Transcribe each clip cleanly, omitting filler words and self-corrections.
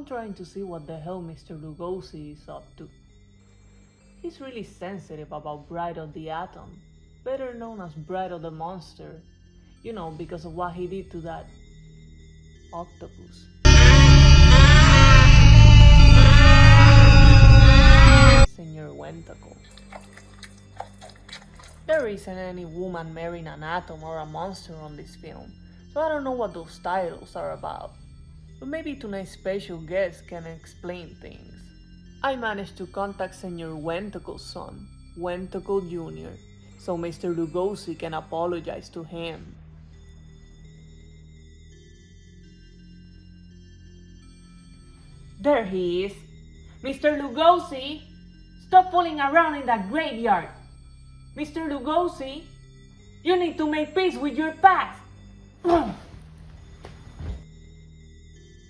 I'm trying to see what the hell Mr. Lugosi is up to. He's really sensitive about Bridle the Atom, better known as Bridle the Monster, you know, because of what he did to that octopus. Senor Wayntacle. There isn't any woman marrying an atom or a monster on this film, so I don't know what those titles are about. But maybe tonight's special guest can explain things. I managed to contact Senor Wayntacle's son, Wayntacle Jr., so Mr. Lugosi can apologize to him. There he is. Mr. Lugosi, stop fooling around in that graveyard. Mr. Lugosi, you need to make peace with your past.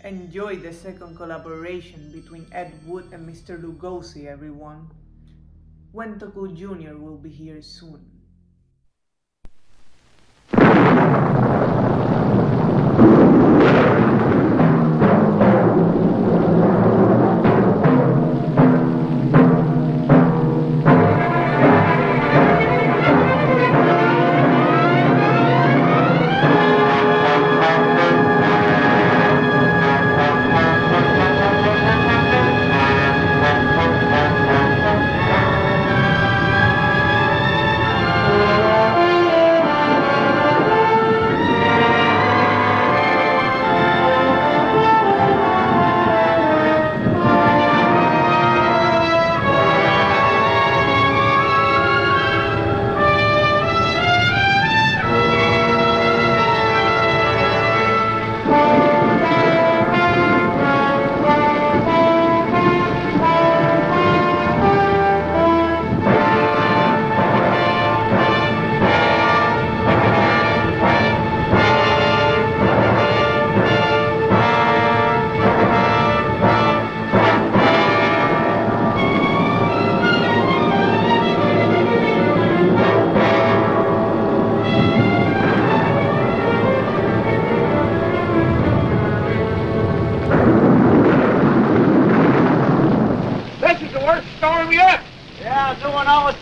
Enjoy the second collaboration between Edwood and Mr. Lugosi, everyone. Wayntacle Jr. will be here soon.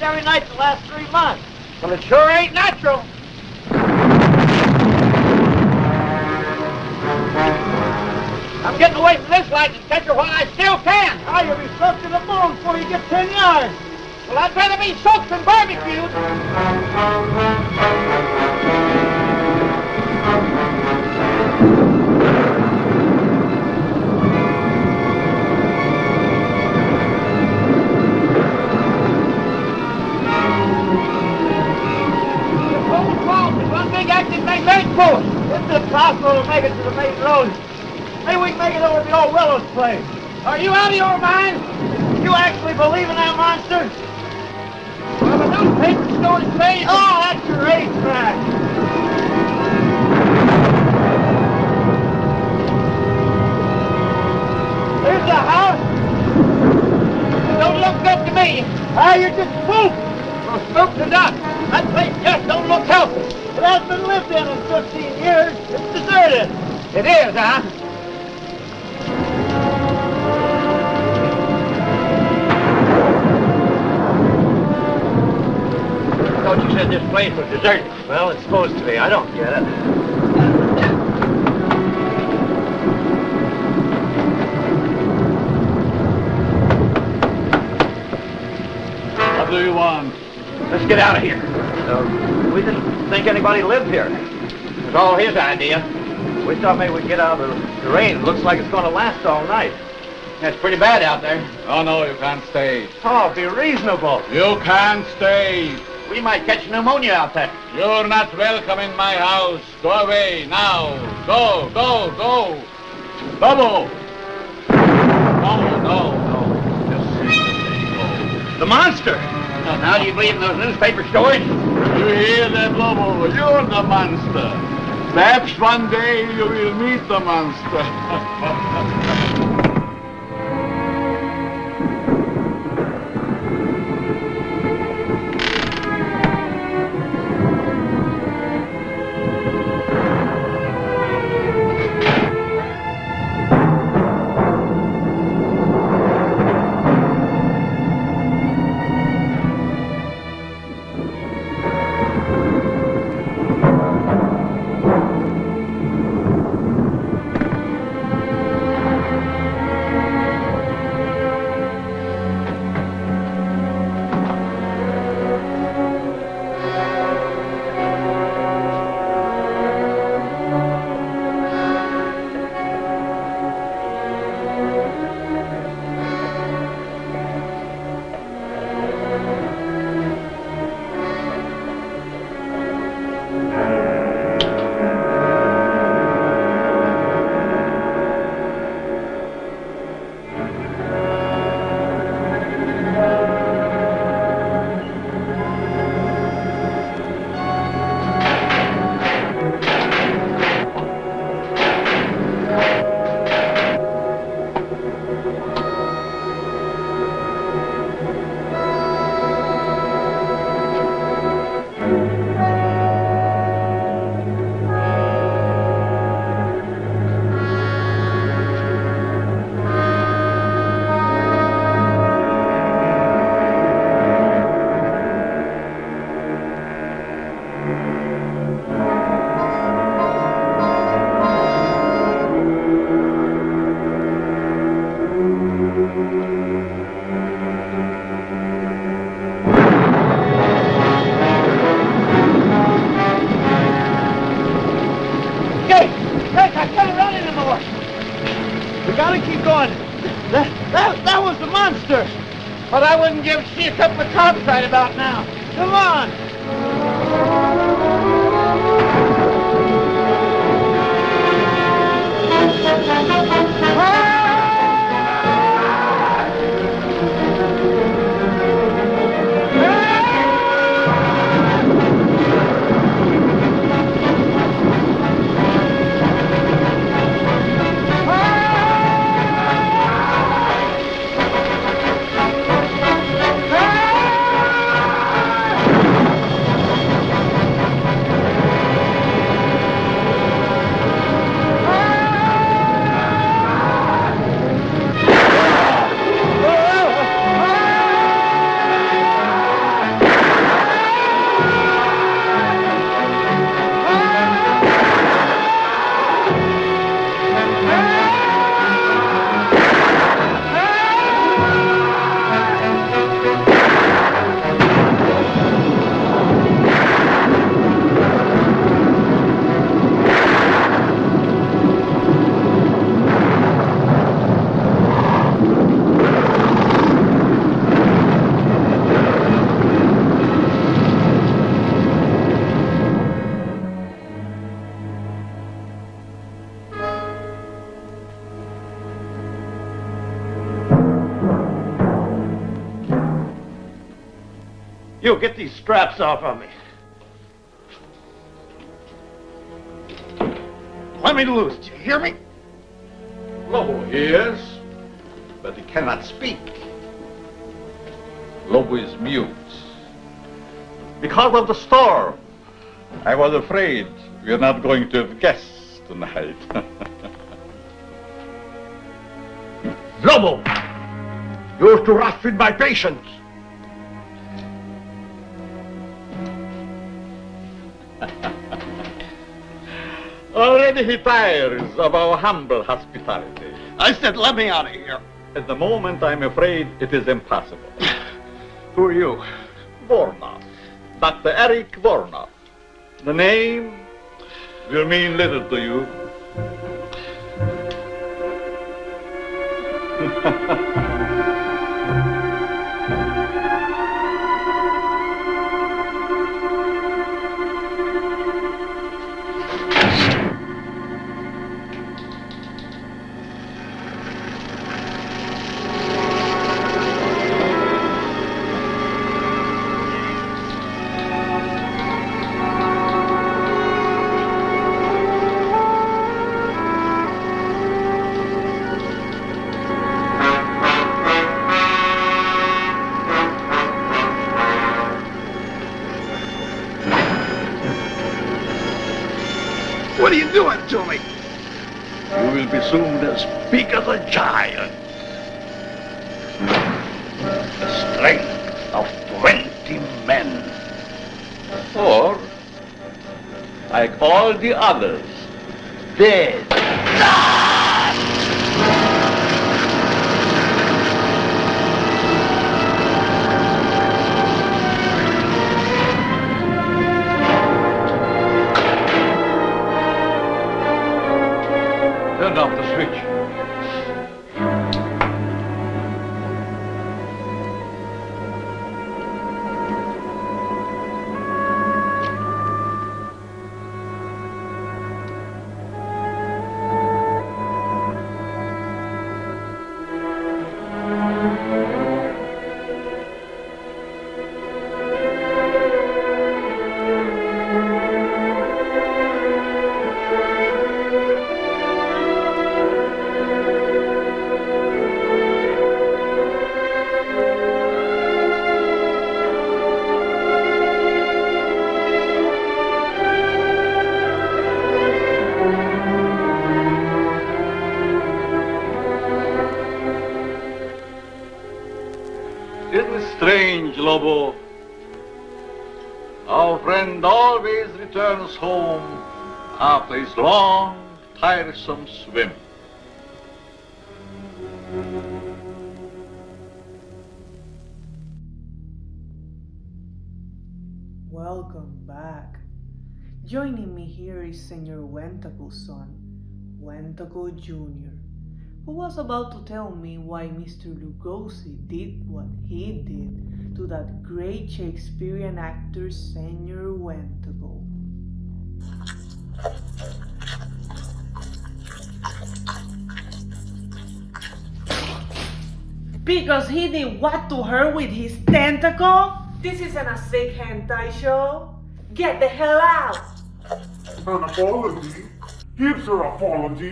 Every night the last 3 months. Well, it sure ain't natural. I'm getting away from this lightning catcher while I still can. Oh, you'll be soaked to the bone before you get 10 yards. Well, I'd rather be soaked than barbecued. It's impossible to make it to the main road. Maybe we can make it over to the old Willow's place. Are you out of your mind? You actually believe in that monster? Well, the newspapers show his face. Oh, that's your racetrack. There's the house. It don't look good to me. Ah, you're just spooked. Well, spooked enough. That place just don't look healthy. It hasn't been lived in 15 years. It's deserted. It is, huh? I thought you said this place was deserted. Well, it's supposed to be. I don't get it. What do you want? Let's get out of here. We didn't think anybody lived here. It was all his idea. We thought maybe we'd get out of the rain. It looks like it's going to last all night. It's pretty bad out there. Oh, no, you can't stay. Oh, be reasonable. You can't stay. We might catch pneumonia out there. You're not welcome in my house. Go away, now. Go, go, go. Bubble. No. Just go. The monster! Now, do you believe in those newspaper stories? You hear that, Lobo? You're the monster. Perhaps one day you will meet the monster. I can't run anymore. We gotta keep going. That was the monster. But I wouldn't give she a cup of coffee right about now. Come on. You get these straps off of me. Let me loose. Do you hear me? Lobo hears, but he cannot speak. Lobo is mute. Because of the storm, I was afraid we are not going to have guests tonight. Lobo! You're too rough with my patience. Already he tires of our humble hospitality. I said let me out of here. At the moment, I'm afraid it is impossible. Who are you? Vornov. Dr. Eric Vornov. The name will mean little to you. What are you doing to me? You will be soon as big as a giant. The strength of 20 men. Or, like all the others, dead. Turn off the switch. Strange, Lobo. Our friend always returns home after his long, tiresome swim. Joining me here is Senor Wayntacle's son, Wayntacle Jr., who was about to tell me why Mr. Lugosi did what he did to that great Shakespearean actor, Senor Wayntacle. Because he did what to her with his tentacle? This isn't a sick hentai show. Get the hell out! An apology? Gives her apology.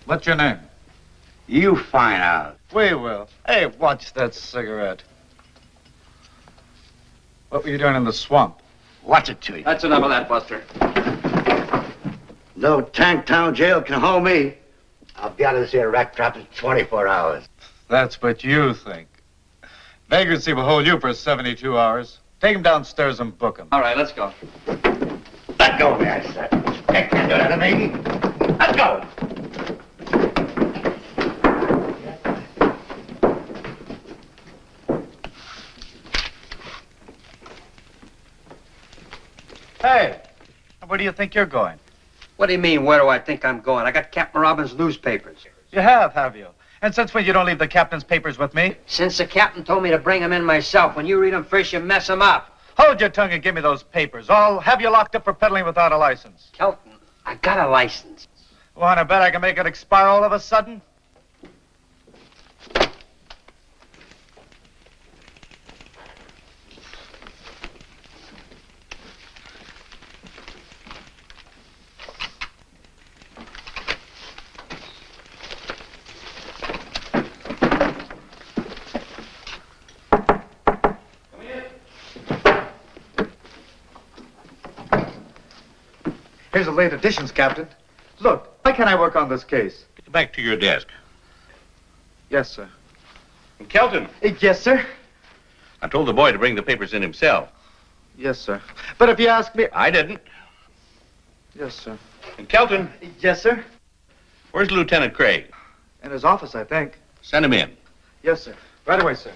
What's your name? You find out. We will. Hey, watch that cigarette. What were you doing in the swamp? Watch it to you. That's enough of that, Buster. No Tanktown jail can hold me. I'll be out of this here rat trap in 24 hours. That's what you think. Vagrancy will hold you for 72 hours. Take him downstairs and book him. All right, let's go. Let go of me, I said. They can't do that to me. Let go. Hey, where do you think you're going? What do you mean, where do I think I'm going? I got Captain Robbins' newspapers. You have you? And since when you don't leave the captain's papers with me? Since the captain told me to bring them in myself. When you read them first, you mess them up. Hold your tongue and give me those papers. I'll have you locked up for peddling without a license. Kelton, I got a license. Want to bet I can make it expire all of a sudden? Here's the late editions, Captain. Look, why can't I work on this case? Get back to your desk. Yes, sir. And Kelton, Yes, sir. I told the boy to bring the papers in himself. Yes, sir. But if you ask me... I didn't. Yes, sir. And Kelton, Yes, sir. where's Lieutenant Craig? In his office, I think. Send him in. Yes, sir. Right away, sir.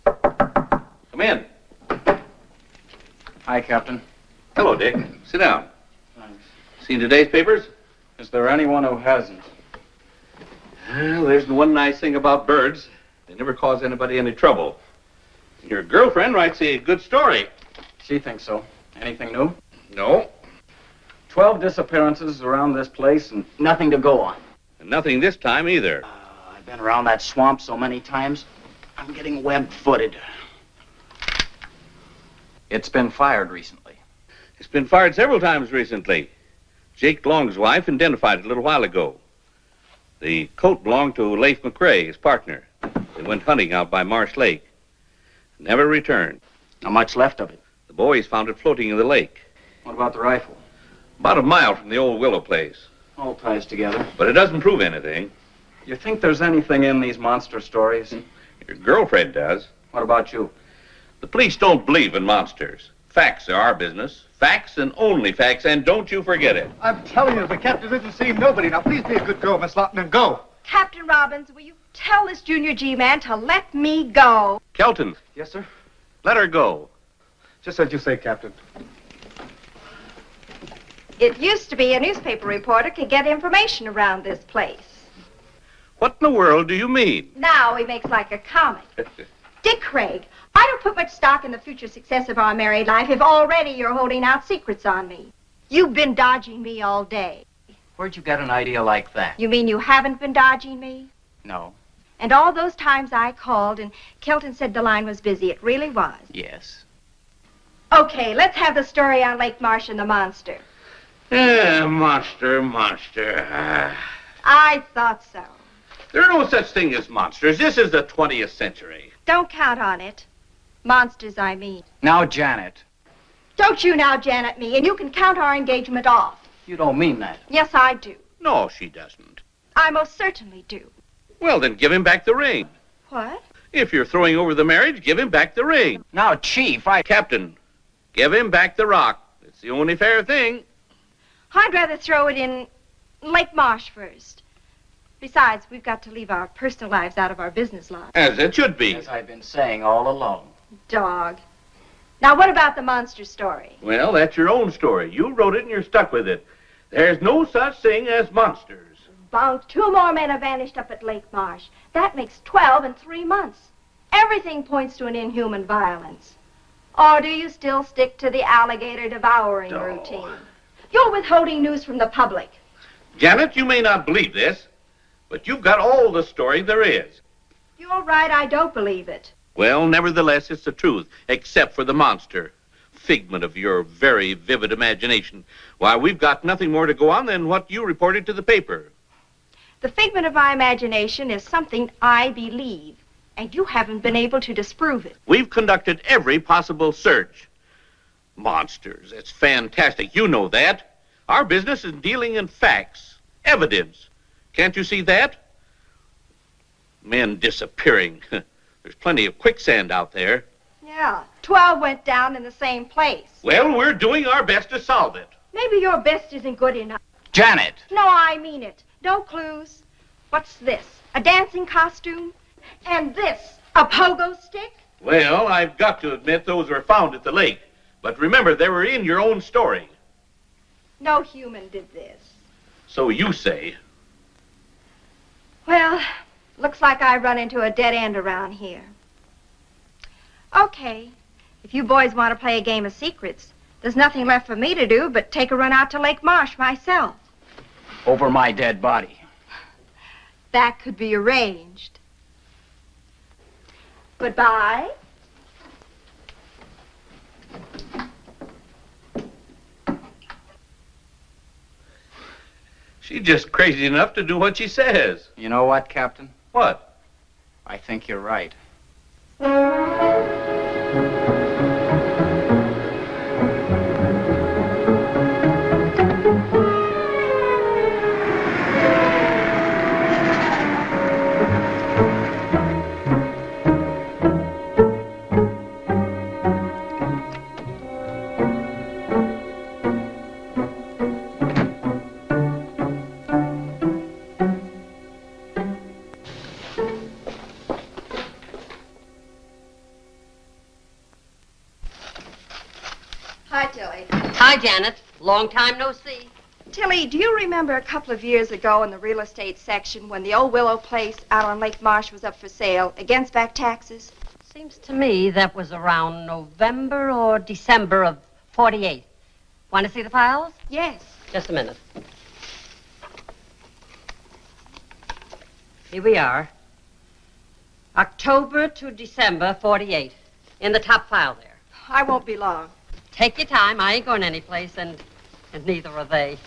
Come in. Hi, Captain. Hello, Dick. Sit down. Thanks. Seen today's papers? Is there anyone who hasn't? Well, there's the one nice thing about birds. They never cause anybody any trouble. Your girlfriend writes a good story. She thinks so. Anything new? No, 12 disappearances around this place and nothing to go on. and nothing this time either. I've been around that swamp so many times, I'm getting web-footed. It's been fired recently. It's been fired several times recently. Jake Long's wife identified it a little while ago. The coat belonged to Leif McCoy, his partner. They went hunting out by Marsh Lake. Never returned. Not much left of it. The boys found it floating in the lake. What about the rifle? About a mile from the old willow place. All ties together. But it doesn't prove anything. You think there's anything in these monster stories? Your girlfriend does. What about you? The police don't believe in monsters. Facts are our business. Facts and only facts, and don't you forget it. I'm telling you, the captain isn't seeing nobody. Now, please be a good girl, Miss Lawton, and go. Captain Robbins, will you tell this Junior G man to let me go? Kelton, Yes, sir? let her go. Just as you say, Captain. It used to be a newspaper reporter could get information around this place. What in the world do you mean? Now he makes like a comic. Dick Craig, I don't put much stock in the future success of our married life if already you're holding out secrets on me. You've been dodging me all day. Where'd you get an idea like that? You mean you haven't been dodging me? No. And all those times I called and Kelton said the line was busy, it really was. Yes. Okay, let's have the story on Lake Marsh and the monster. Monster. I thought so. There are no such thing as monsters. This is the 20th century. Don't count on it. Monsters, I mean. Now, Janet, Don't you now Janet me, and you can count our engagement off. you don't mean that. Yes, I do. No, she doesn't. I most certainly do. Well, then give him back the ring. What? If you're throwing over the marriage, give him back the ring. Now, Chief, Captain, give him back the rock. It's the only fair thing. I'd rather throw it in Lake Marsh first. Besides, we've got to leave our personal lives out of our business lives. As it should be. As I've been saying all along. Dog. Now, what about the monster story? Well, that's your own story. You wrote it and you're stuck with it. There's no such thing as monsters. About 2 more men have vanished up at Lake Marsh. That makes 12 in 3 months. Everything points to an inhuman violence. Or do you still stick to the alligator devouring routine? You're withholding news from the public. Janet, you may not believe this, but you've got all the story there is. You're right, I don't believe it. Well, nevertheless, it's the truth, except for the monster. Figment of your very vivid imagination. Why, we've got nothing more to go on than what you reported to the paper. The figment of my imagination is something I believe, and you haven't been able to disprove it. We've conducted every possible search. Monsters, it's fantastic. You know that. Our business is dealing in facts, evidence. Can't you see that? Men disappearing. There's plenty of quicksand out there. Yeah, 12 went down in the same place. Well, we're doing our best to solve it. Maybe your best isn't good enough. Janet! No, I mean it. No clues. What's this? A dancing costume? And this, a pogo stick? Well, I've got to admit those were found at the lake. But remember, they were in your own story. No human did this. So you say. Well, looks like I run into a dead end around here. Okay, if you boys want to play a game of secrets, there's nothing left for me to do but take a run out to Lake Marsh myself. Over my dead body. That could be arranged. Goodbye. She's just crazy enough to do what she says. You know what, Captain? What? I think you're right. Hi, Tilly. Hi, Janet. Long time no see. Tilly, do you remember a couple of years ago in the real estate section when the old Willow place out on Lake Marsh was up for sale against back taxes? Seems to me that was around November or December of 48. Want to see the files? Yes. Just a minute. Here we are. October to December 48. In the top file there. I won't be long. Take your time. I ain't going anyplace, and neither are they.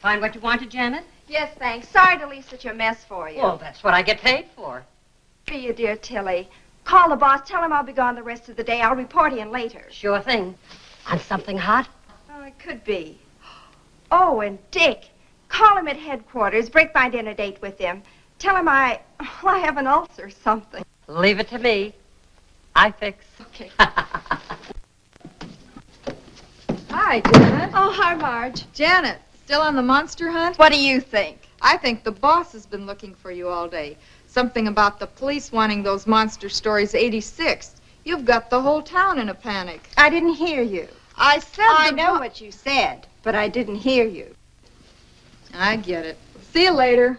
Find what you wanted, Janet? Yes, thanks. Sorry to leave such a mess for you. Well, that's what I get paid for. Be you, dear Tilly. Call the boss. Tell him I'll be gone the rest of the day. I'll report in later. Sure thing. On something hot? Oh, it could be. Oh, and Dick. Call him at headquarters. Break my dinner date with him. Tell him I have an ulcer or something. Leave it to me. I fix. Okay. Hi, Janet. Oh, hi, Marge. Janet, still on the monster hunt? What do you think? I think the boss has been looking for you all day. Something about the police wanting those monster stories 86th. You've got the whole town in a panic. I didn't hear you. I said I know what you said, but I didn't hear you. I get it. See you later.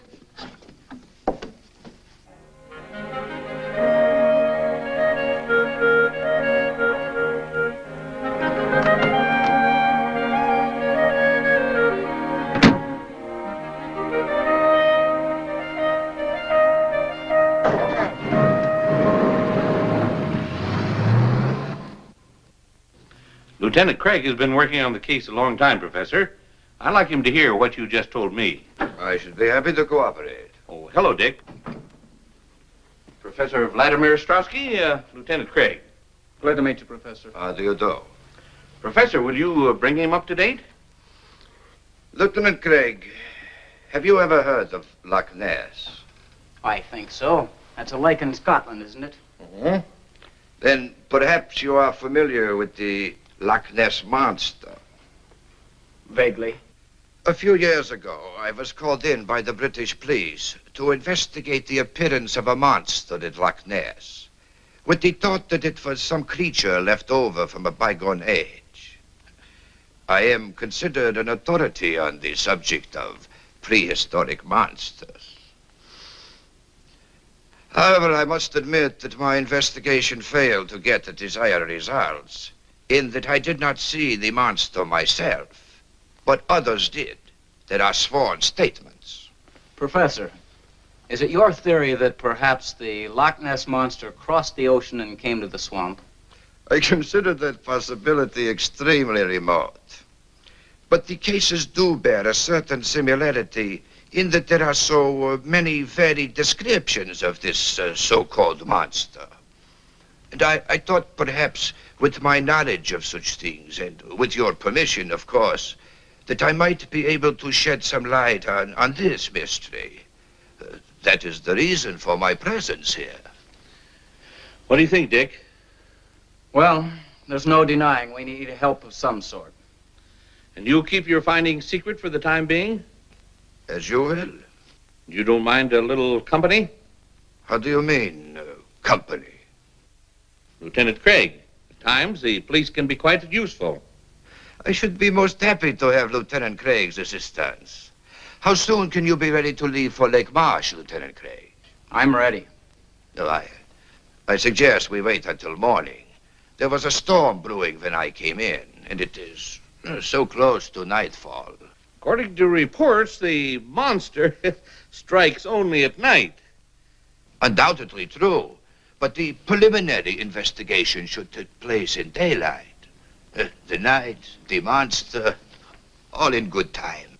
Lieutenant Craig has been working on the case a long time, Professor. I'd like him to hear what you just told me. I should be happy to cooperate. Oh, hello, Dick. Professor Vladimir Strowski, Lieutenant Craig. Glad to meet you, Professor. How do you do? Professor, will you bring him up to date? Lieutenant Craig, have you ever heard of Loch Ness? I think so. That's a lake in Scotland, isn't it? Mm-hmm. Then perhaps you are familiar with the Loch Ness Monster. Vaguely. A few years ago, I was called in by the British police to investigate the appearance of a monster at Loch Ness, with the thought that it was some creature left over from a bygone age. I am considered an authority on the subject of prehistoric monsters. However, I must admit that my investigation failed to get the desired results, in that I did not see the monster myself, but others did. There are sworn statements. Professor, is it your theory that perhaps the Loch Ness Monster crossed the ocean and came to the swamp? I consider that possibility extremely remote. But the cases do bear a certain similarity in that there are so many varied descriptions of this so-called monster. And I thought perhaps with my knowledge of such things, and with your permission, of course, that I might be able to shed some light on this mystery. That is the reason for my presence here. What do you think, Dick? Well, there's no denying we need help of some sort. And you'll keep your findings secret for the time being? As you will. You don't mind a little company? How do you mean, company? Lieutenant Craig, at times the police can be quite useful. I should be most happy to have Lieutenant Craig's assistance. How soon can you be ready to leave for Lake Marsh, Lieutenant Craig? I'm ready. No, I suggest we wait until morning. There was a storm brewing when I came in, and it is so close to nightfall. According to reports, the monster strikes only at night. Undoubtedly true, but the preliminary investigation should take place in daylight. The night, the monster, all in good time.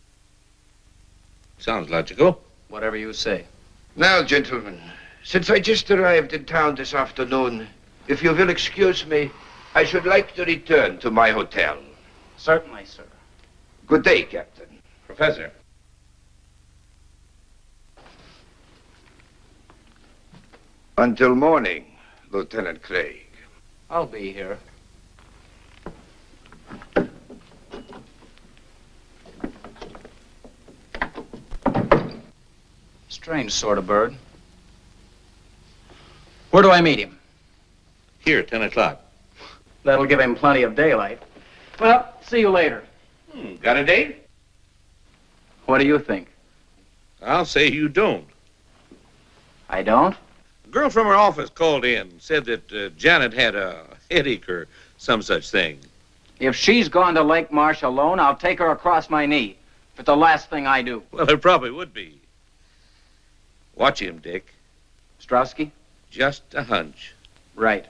Sounds logical. Whatever you say. Now, gentlemen, since I just arrived in town this afternoon, if you will excuse me, I should like to return to my hotel. Certainly, sir. Good day, Captain. Professor. Until morning, Lieutenant Craig. I'll be here. Strange sort of bird. Where do I meet him? Here at 10 o'clock. That'll give him plenty of daylight. Well, see you later. Got a date? What do you think? I'll say you don't. I don't? A girl from her office called in, said that Janet had a headache or some such thing. If she's gone to Lake Marsh alone, I'll take her across my knee. If it's the last thing I do. Well, it probably would be. Watch him, Dick. Strowski? Just a hunch. Right.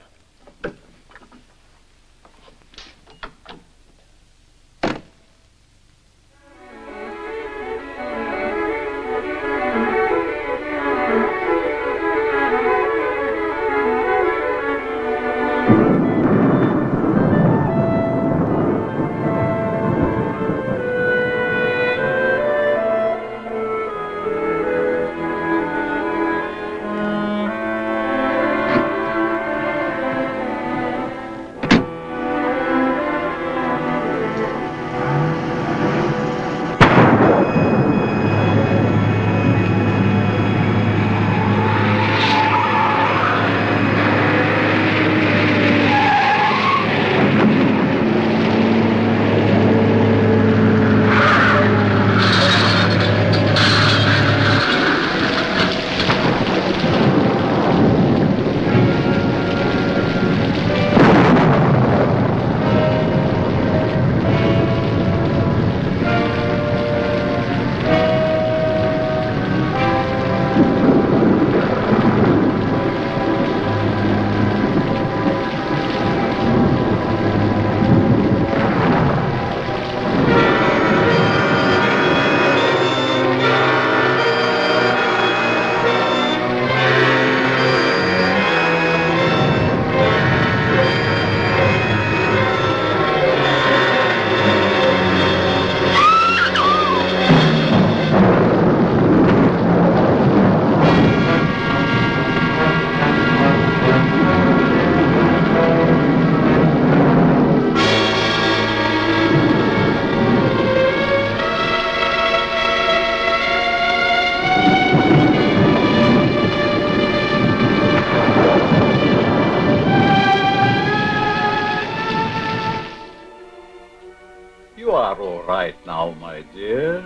right now, my dear.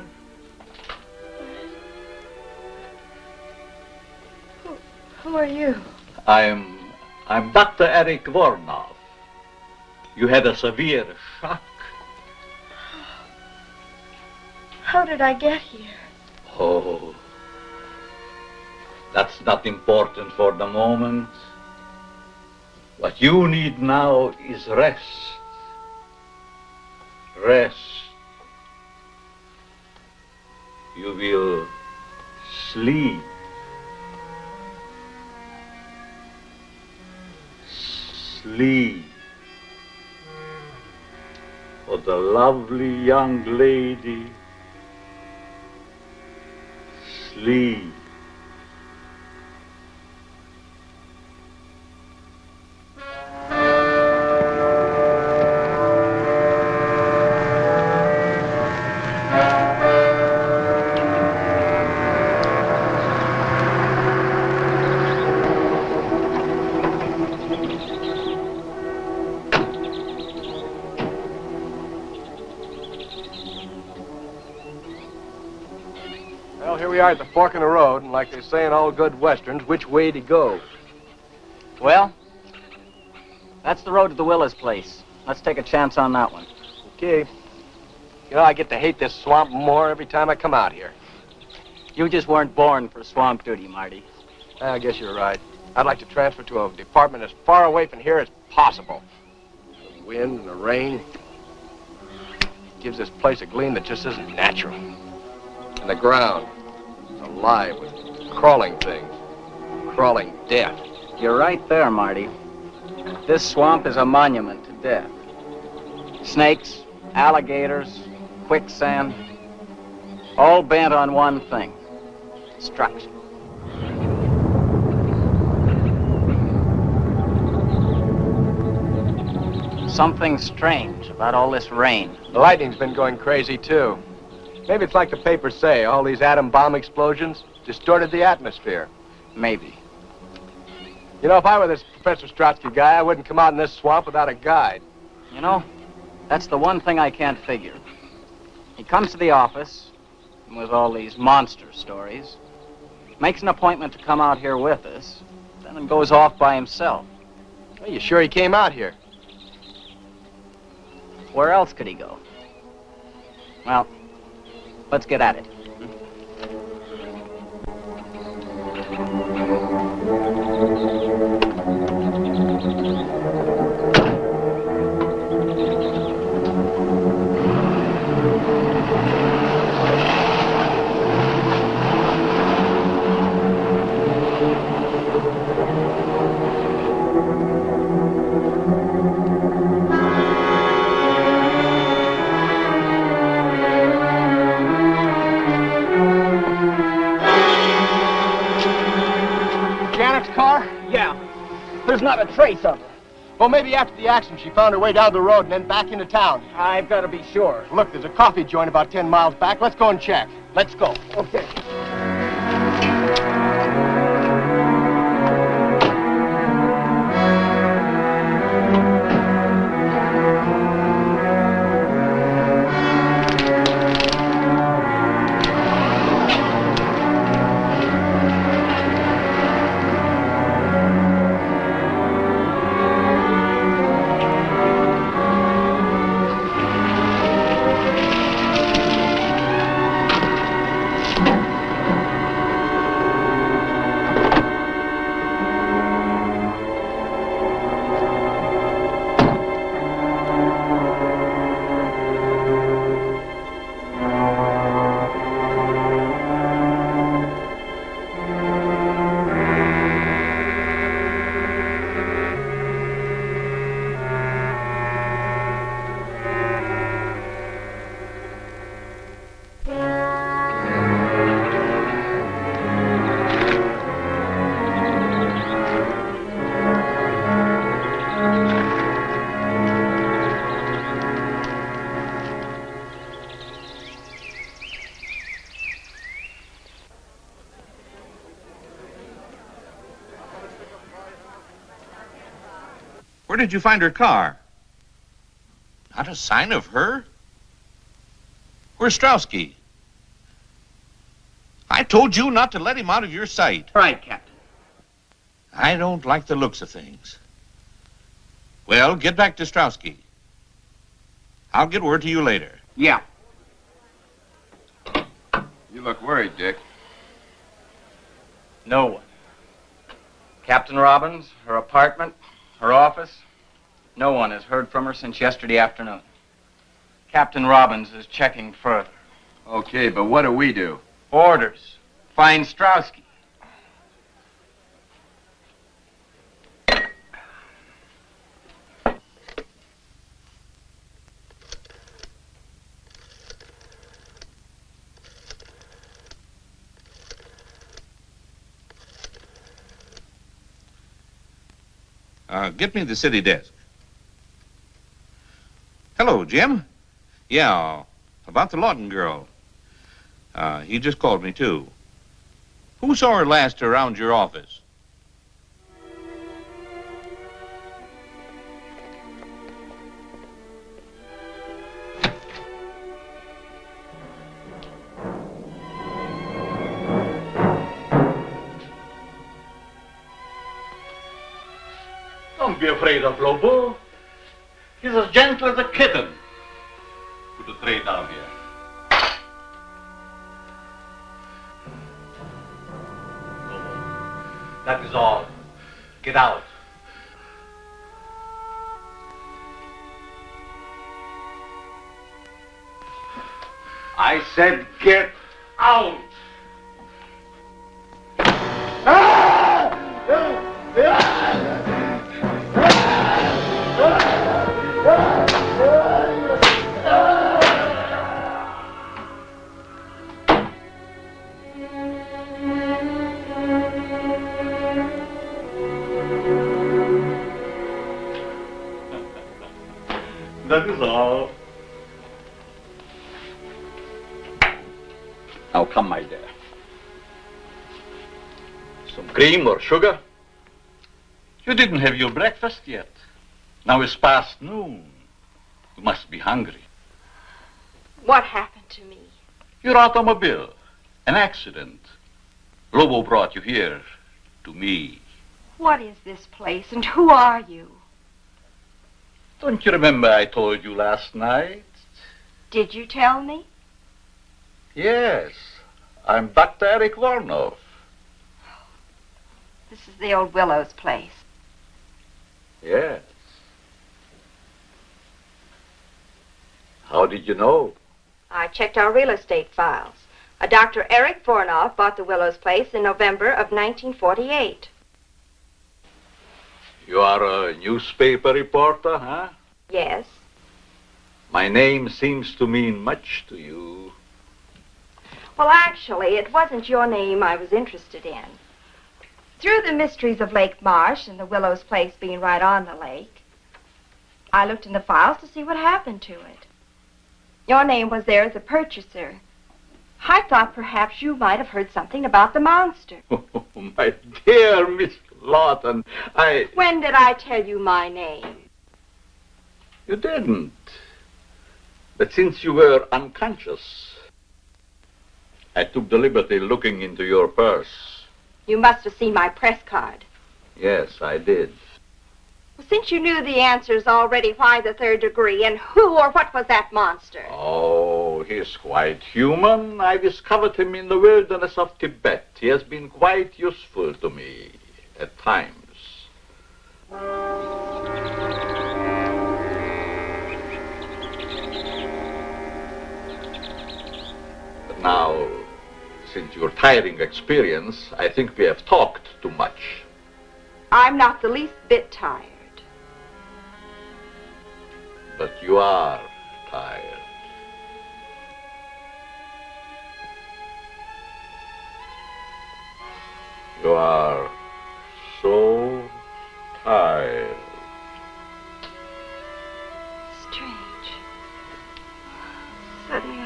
Who are you? I'm Dr. Eric Vornov. You had a severe shock. How did I get here? Oh, that's not important for the moment. What you need now is rest. Rest. You will sleep. Sleep. For the lovely young lady. Sleep. We are at the fork in the road, and like they say in all good westerns, which way to go? Well, that's the road to the Willis place. Let's take a chance on that one. Okay. You know, I get to hate this swamp more every time I come out here. You just weren't born for swamp duty, Marty. I guess you're right. I'd like to transfer to a department as far away from here as possible. The wind and the rain gives this place a gleam that just isn't natural. And the ground, alive with crawling things, crawling death. You're right there, Marty. This swamp is a monument to death. Snakes, alligators, quicksand, all bent on one thing: destruction. Something strange about all this rain. The lightning's been going crazy, too. Maybe it's like the papers say, all these atom bomb explosions distorted the atmosphere. Maybe. You know, if I were this Professor Strotsky guy, I wouldn't come out in this swamp without a guide. You know, that's the one thing I can't figure. He comes to the office with all these monster stories, makes an appointment to come out here with us, then goes off by himself. Are you sure he came out here? Where else could he go? Well, let's get at it. There's not a trace of her. Well, maybe after the accident, she found her way down the road and then back into town. I've got to be sure. Look, there's a coffee joint about 10 miles back. Let's go and check. Let's go. Okay. Where did you find her car? Not a sign of her? Where's Strowski? I told you not to let him out of your sight. Right, Captain. I don't like the looks of things. Well, get back to Strowski. I'll get word to you later. Yeah. You look worried, Dick. No one. Captain Robbins, her apartment, her office. No one has heard from her since yesterday afternoon. Captain Robbins is checking further. Okay, but what do we do? Orders. Find Strowski. Get me the city desk. Hello, Jim. Yeah, about the Lawton girl. He just called me, too. Who saw her last around your office? Don't be afraid of Lobo. He's as gentle as a kitten. Put the tray down here. Lobo, that is all. Get out. I said get out. That is all. Now come, my dear. Some cream or sugar? You didn't have your breakfast yet. Now it's past noon. You must be hungry. What happened to me? Your automobile. An accident. Lobo brought you here to me. What is this place and who are you? Don't you remember I told you last night? Did you tell me? Yes. I'm Dr. Eric Vornov. This is the old Willow's place. Yes. How did you know? I checked our real estate files. A Dr. Eric Vornov bought the Willow's place in November of 1948. You are a newspaper reporter, huh? Yes. My name seems to mean much to you. Well, actually, it wasn't your name I was interested in. Through the mysteries of Lake Marsh and the Willow's place being right on the lake, I looked in the files to see what happened to it. Your name was there as a purchaser. I thought perhaps you might have heard something about the monster. Oh, my dear Miss Lawton, When did I tell you my name? You didn't. But since you were unconscious, I took the liberty looking into your purse. You must have seen my press card. Yes, I did. Well, since you knew the answers already, why the third degree? And who or what was that monster? Oh, he's quite human. I discovered him in the wilderness of Tibet. He has been quite useful to me at times. But now, since your tiring experience, I think we have talked too much. I'm not the least bit tired. But you are tired. You are so tired. Strange. Suddenly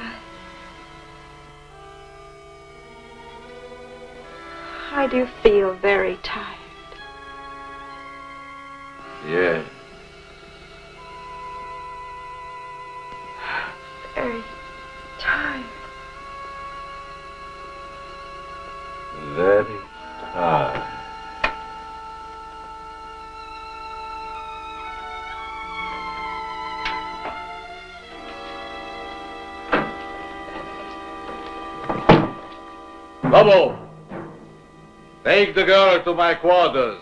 I do feel very tired. Yes. Very tired. Lobo, take the girl to my quarters.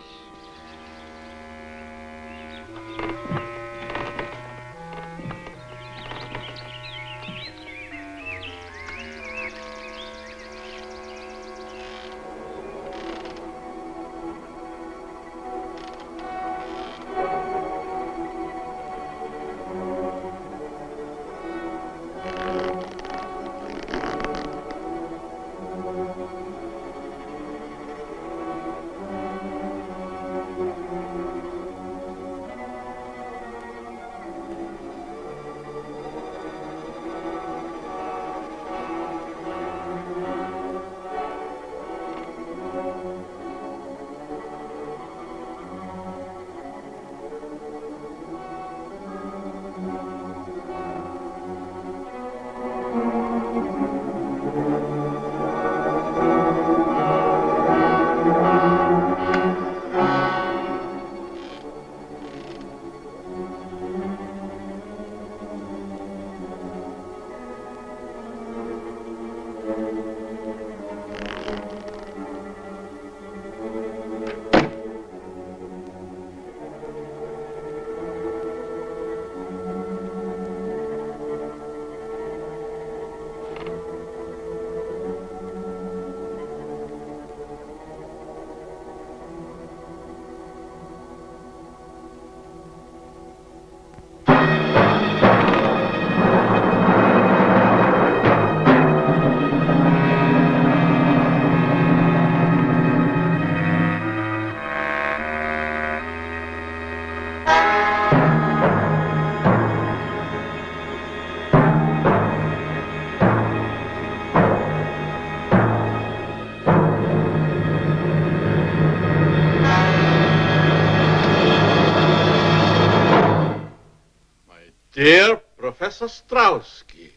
Dear Professor Strowski,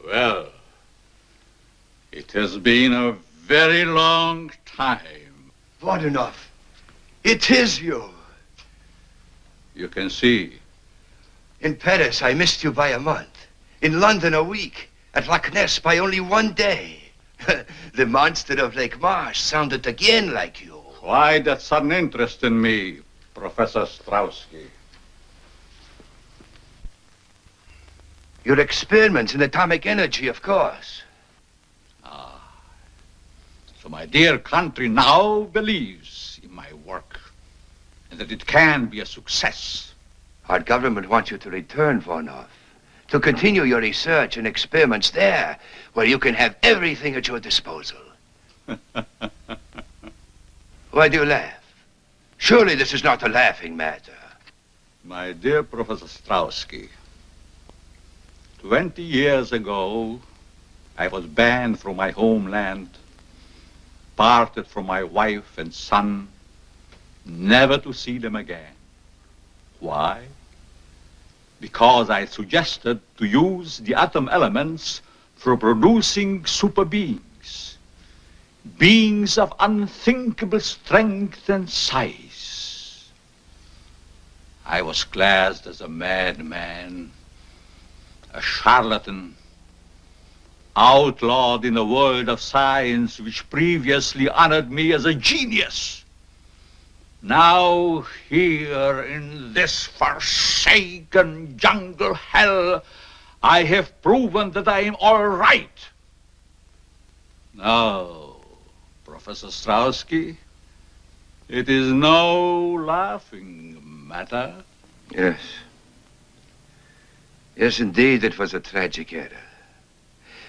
well, it has been a very long time. Vornov, it is you. You can see. In Paris, I missed you by a month. In London, a week. At Loch Ness, by only 1 day. The monster of Lake Marsh sounded again like you. Why that sudden interest in me, Professor Strowski? Your experiments in atomic energy, of course. So my dear country now believes in my work and that it can be a success. Our government wants you to return, Vornov, to continue your research and experiments there, where you can have everything at your disposal. Why do you laugh? Surely this is not a laughing matter. My dear Professor Strowski, 20 years ago, I was banned from my homeland, parted from my wife and son, never to see them again. Why? Because I suggested to use the atom elements for producing super beings, beings of unthinkable strength and size. I was classed as a madman, a charlatan, outlawed in a world of science which previously honored me as a genius. Now, here in this forsaken jungle hell, I have proven that I am all right. Now, Professor Strowski, it is no laughing matter. Yes. Yes, indeed, it was a tragic error.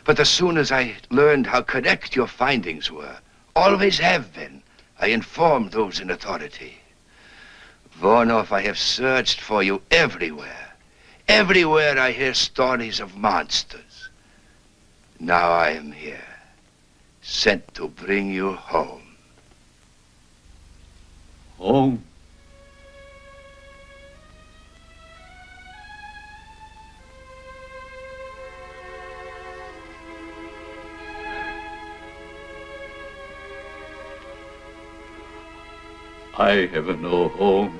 But as soon as I learned how correct your findings were, always have been, I informed those in authority. Vornov, I have searched for you everywhere. Everywhere I hear stories of monsters. Now I am here, sent to bring you home. Home? I have no home.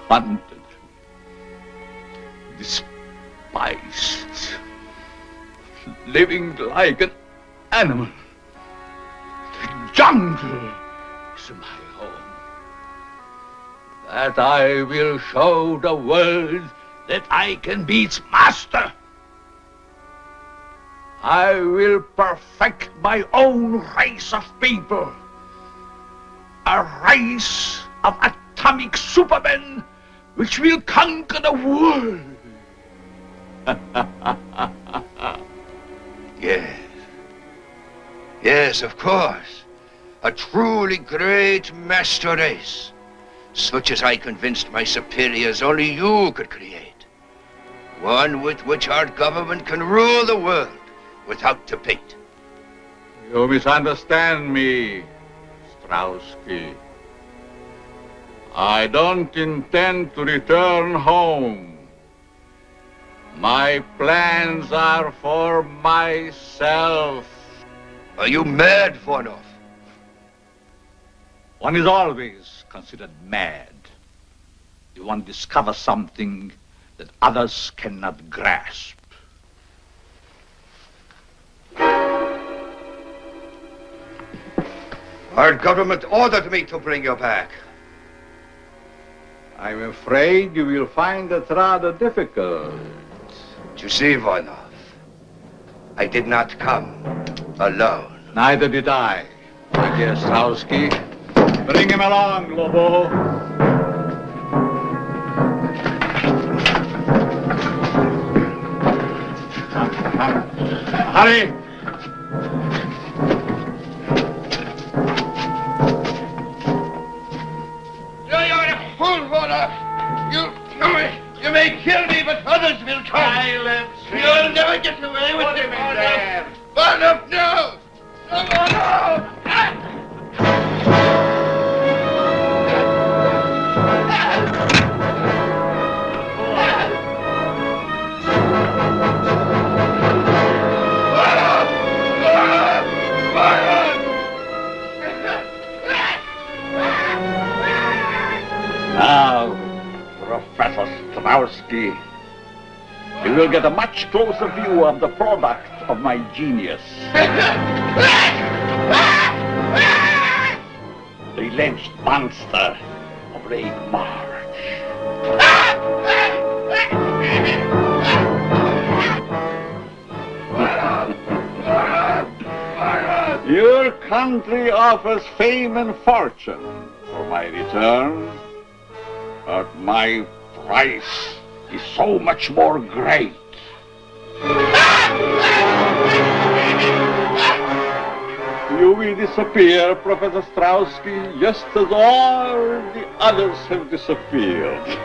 Hunted, despised, living like an animal. The jungle is my home. That I will show the world that I can be its master. I will perfect my own race of people. A race of atomic supermen which will conquer the world. Yes. Yes, of course. A truly great master race, such as I convinced my superiors only you could create. One with which our government can rule the world without debate. You misunderstand me, Strowski. I don't intend to return home. My plans are for myself. Are you mad, Vornov? One is always considered mad if one discovers something that others cannot grasp. Our government ordered me to bring you back. I'm afraid you will find it rather difficult. You see, Vornov, I did not come alone. Neither did I, my dear Strowski. Bring him along, Lobo. Hurry! You're a fool, Vornov. You may kill me, but others will come. Silence. You'll never get away with it, Vornov. Vornov, no! No, Vornov! Now, Professor Strowski, you will get a much closer view of the product of my genius. The alleged monster of Lake March. Your country offers fame and fortune for my return, but my price is so much more great. You will disappear, Professor Strowski, just as all the others have disappeared.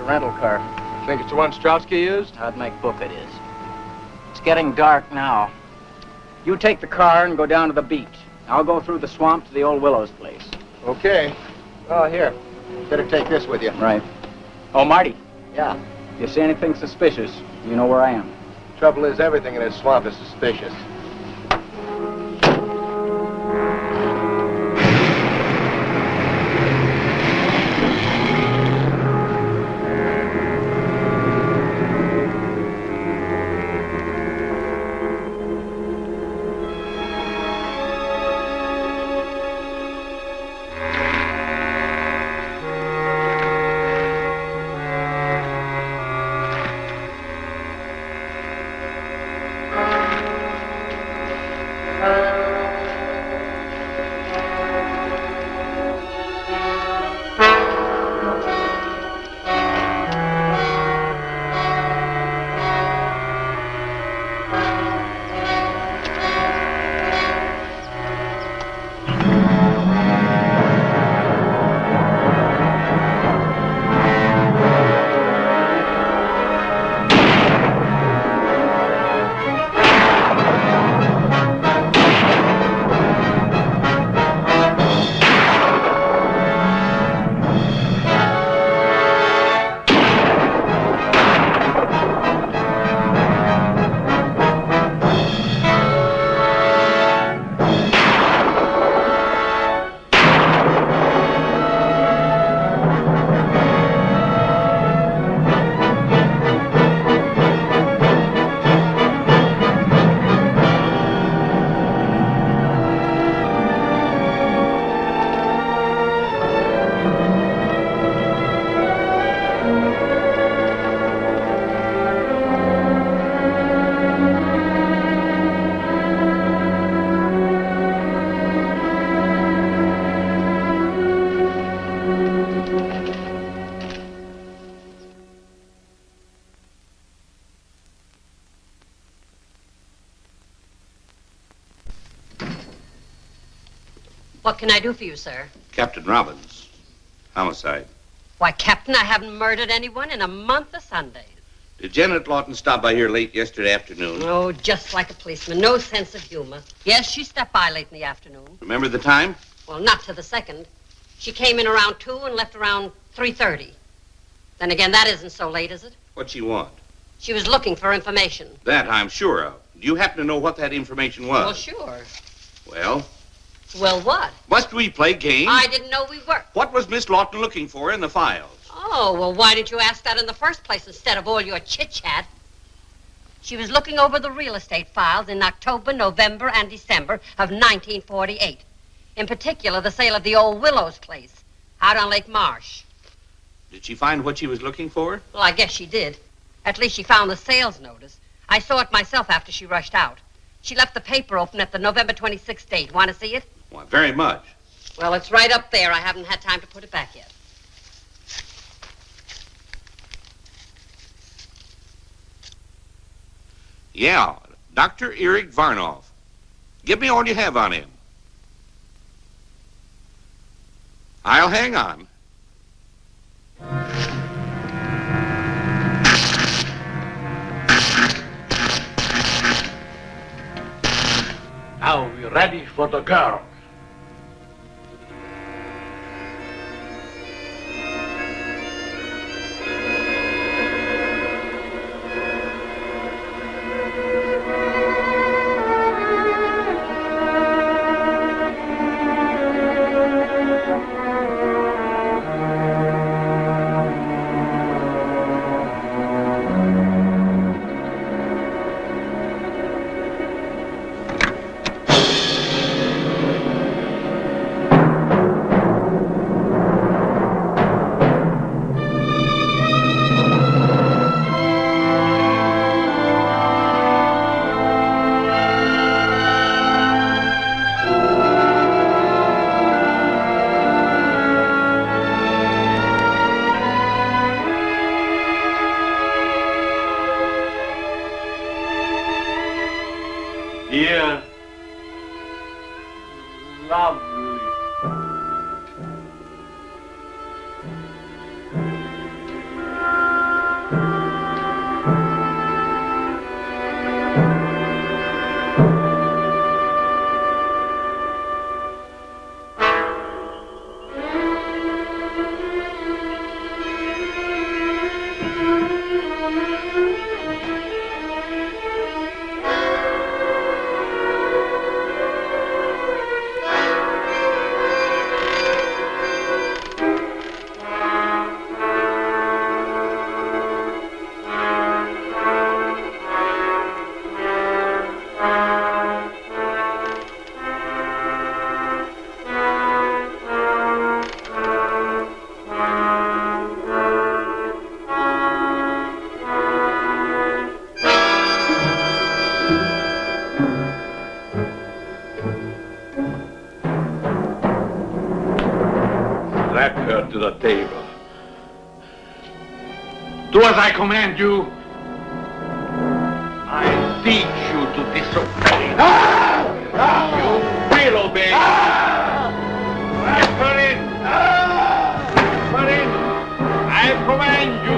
Rental car. Think it's the one Strowski used? I'd make book it is. It's getting dark now. You take the car and go down to the beach. I'll go through the swamp to the old Willow's place. Okay. Oh, here. Better take this with you. Right. Oh, Marty. Yeah. If you see anything suspicious, you know where I am. Trouble is, everything in this swamp is suspicious. What can I do for you, sir? Captain Robbins. Homicide. Why, Captain, I haven't murdered anyone in a month of Sundays. Did Janet Lawton stop by here late yesterday afternoon? Oh, just like a policeman. No sense of humor. Yes, she stepped by late in the afternoon. Remember the time? Well, not to the second. She came in around 2 and left around 3:30. Then again, that isn't so late, is it? What'd she want? She was looking for information. That I'm sure of. Do you happen to know what that information was? Well, sure. Well? Well, what? Must we play games? I didn't know we were. What was Miss Lawton looking for in the files? Oh, well, why didn't you ask that in the first place instead of all your chit-chat? She was looking over the real estate files in October, November, and December of 1948. In particular, the sale of the old Willows place out on Lake Marsh. Did she find what she was looking for? Well, I guess she did. At least she found the sales notice. I saw it myself after she rushed out. She left the paper open at the November 26th date. Want to see it? Why, very much. Well, it's right up there. I haven't had time to put it back yet. Yeah, Dr. Eric Vornov. Give me all you have on him. I'll hang on. Now we're ready for the girl. Dear, lovely. Drag her to the table. Do as I command you. I teach you to disobey. You will obey. Let her in. Let her in. I command you.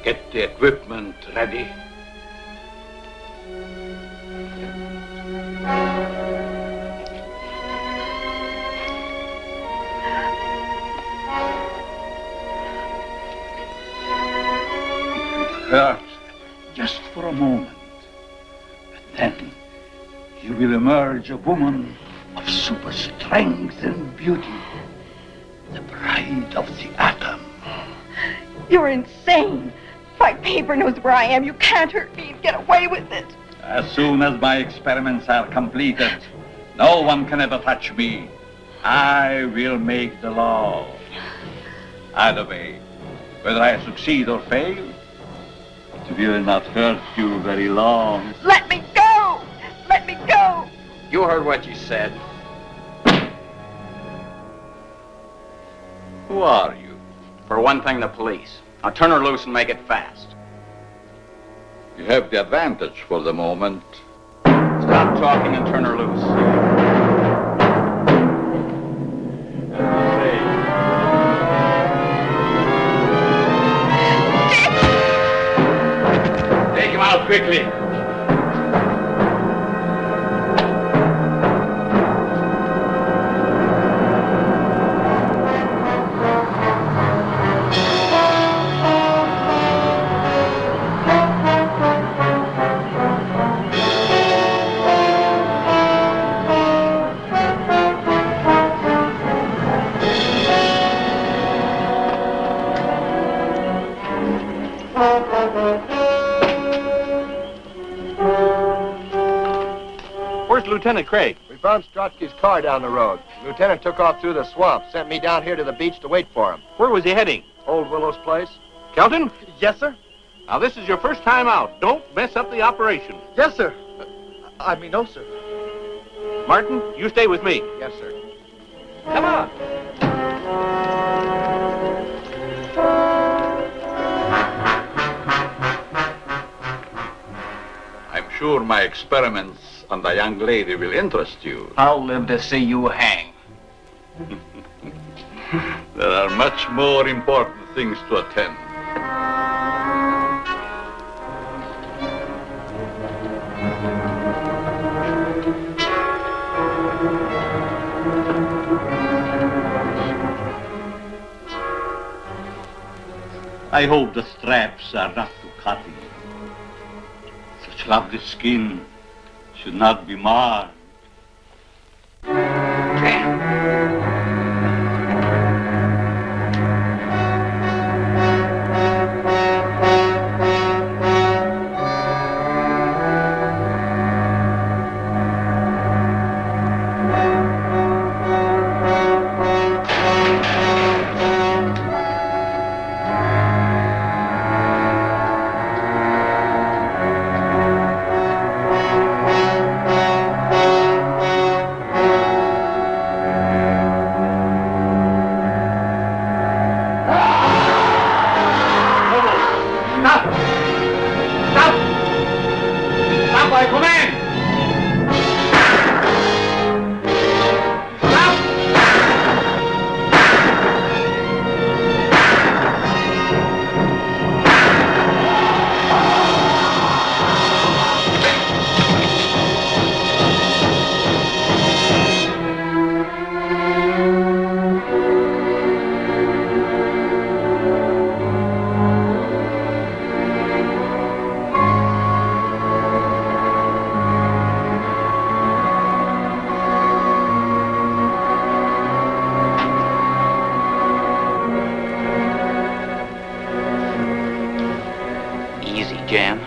Get the equipment ready. hurt just for a moment. But then you will emerge a woman of super strength and beauty. The bride of the atom. You're insane. My paper knows where I am. You can't hurt me and get away with it. As soon as my experiments are completed, no one can ever touch me. I will make the law. Either way, whether I succeed or fail, it will not hurt you very long. Let me go! Let me go! You heard what you said. Who are you? For one thing, the police. Now turn her loose and make it fast. You have the advantage for the moment. Stop talking and turn her loose. Take him out quickly. Where's Lieutenant Craig? We found Strotsky's car down the road. The lieutenant took off through the swamp, sent me down here to the beach to wait for him. Where was he heading? Old Willow's place. Kelton? Yes, sir. Now, this is your first time out. Don't mess up the operation. Yes, sir. No, sir. Martin, you stay with me. Yes, sir. Come on. I'm sure my experiments on the young lady will interest you. I'll live to see you hang. There are much more important things to attend. I hope the straps are not too cutting. Such lovely skin should not be marred. Jan.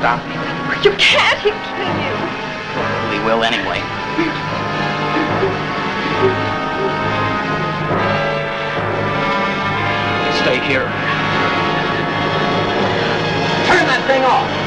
stop him. You can't. He'll kill you. We will anyway. Stay here. Turn that thing off.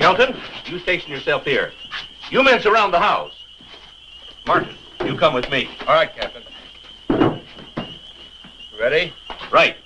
Kelton, you station yourself here. You men surround the house. Martin, you come with me. All right, Captain. Ready? Right.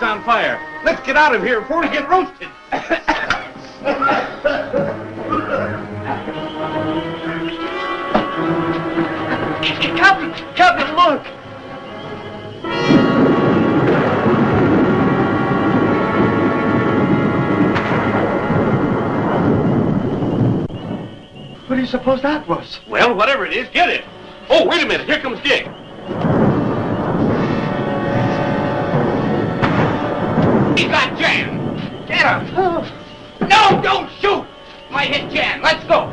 On fire. Let's get out of here before we get roasted. Captain, look. do you suppose that was? Well, whatever it is, get it. Oh, wait a minute. Here comes Dick. He got Jan. Get him. No, don't shoot. Might hit Jan. Let's go.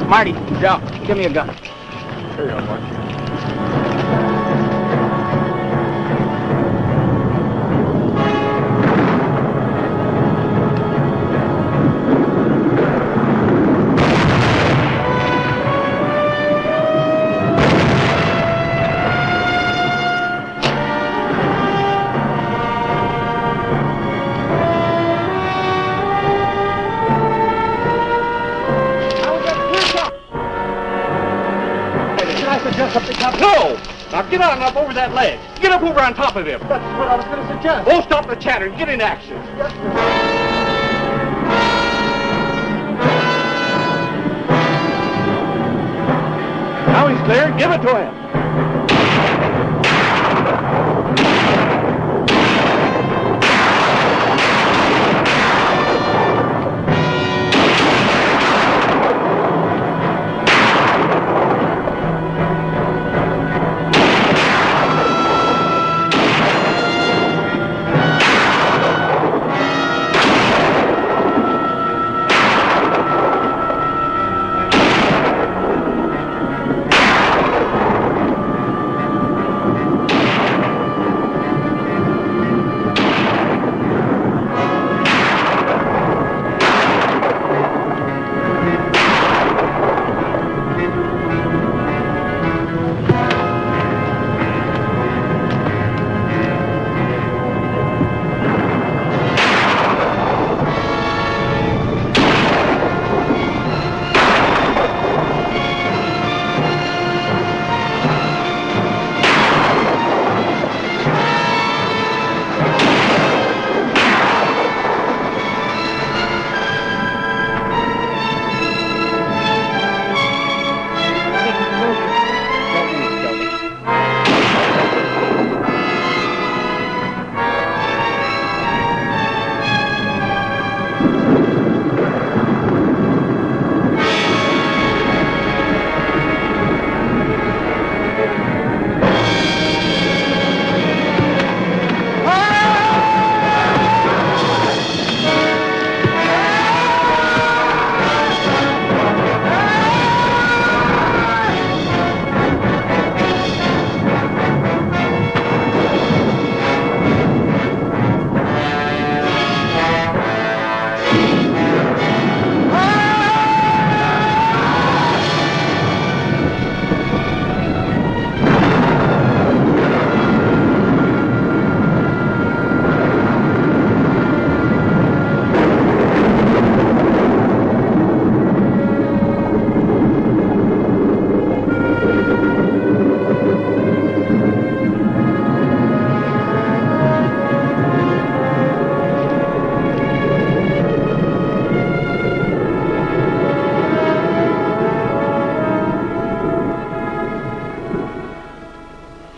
Marty, Joe, give me a gun. Here you go, Mark. No! Now get on up over that ledge. Get up over on top of him. That's what I was going to suggest. Oh, stop the chatter. Get in action. Now he's clear. Give it to him.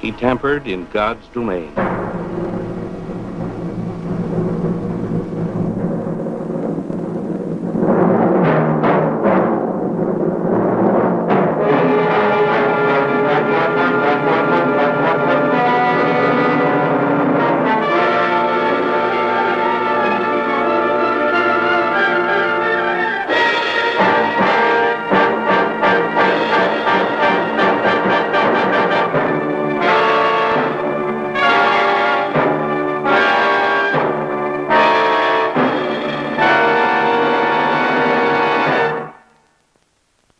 He tampered in God's domain.